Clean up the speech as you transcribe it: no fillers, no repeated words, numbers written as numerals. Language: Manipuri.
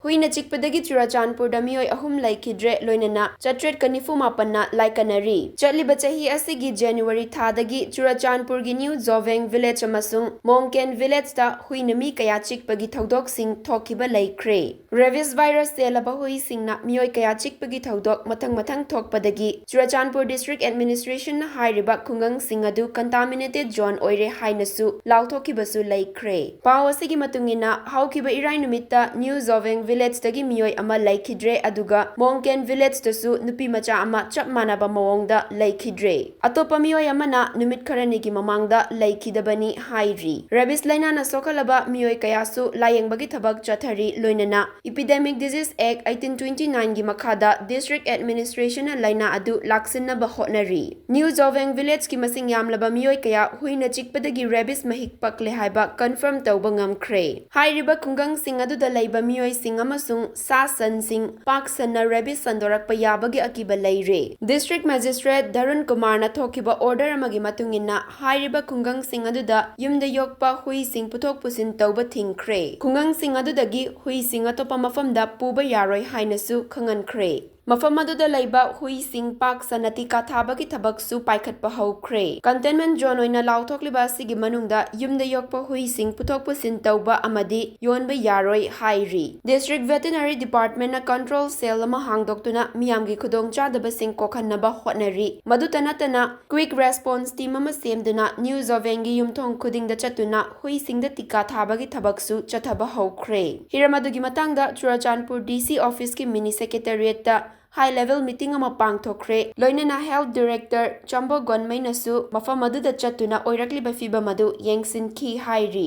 Huina Chikpadagi Churachandpur da Meeoi ahum Leikhidre loinana Chatret kanifu mapanna Laikannari. Chatliba chahi asigi January thadagi Churachandpur gi New Zoveng village amasung Mongken village da Huina mi kaya chikpagi thaudok sing thokiba Leikhidre. Rabies virus selaba hui singna Meeoi kaya chikpagi thaudok mathang thokpadagi Churachandpur district administration na hairiba khungang sing adu contaminated zone oire hainasu lauthokibasu Leikhidre. Pau asigi matungina haukiba irai numitta New Zoveng village tagi Meeoi ama Leikhidre aduga Mongken village tasu nupi macha ama chap manaba mawongda Leikhidre. Atopa Meeoi amana numit kharanigi mamangda Leikhidabani hairi. Rabies laina na sokalaba Meeoi kayasu layengbagi thabak chathari loinana Epidemic Disease Act 1829 gi makhada district administration na laina adu laksinna ba hotnari. New Zoveng village ki masing yamlaba Meeoi kaya Huina Chikpadagi rabies mahik pakle haiba confirm tauba ngamkhre. Hairiba khungang sing adu da laiba Meeoi sing amasung sa san sing pak sanna rabies sandorakpa yabagi akiba leire. District Magistrate Darun Kumar na thokiba order amagi matungina hairiba khungang sing aduda yumda yokpa hui sing puthok pusin tauba thingkhre. Khungang sing adudagi hui sing atopa mafamda puba yaroi hainasu khangankhre. Mafam aduda laiba hui sing pak sanati kathabagi thabaksu paikhatpa haukhre. Containment zone oina lauthokliba asigi manungda yumda yokpa hui sing puthok pusin tauba amadi yonba yaroi hairi. District Veterinary Department na control cell ama hangdoktuna miyamgi khudong chadaba sing kokhannaba hotnari. Maduta natana quick response team ama semduna New Zovengi yumthong khudingda chatuna hui singda tika thabagi thabaksu chathaba haukhre. Hiramadugi matangda Churachandpur DC office ki mini secretariat ta high level meeting ama pangthokre. Loinana health director Chambo Gonmai nasu mafam aduda chatuna oirakliba fiba madu yengsin ki hairi.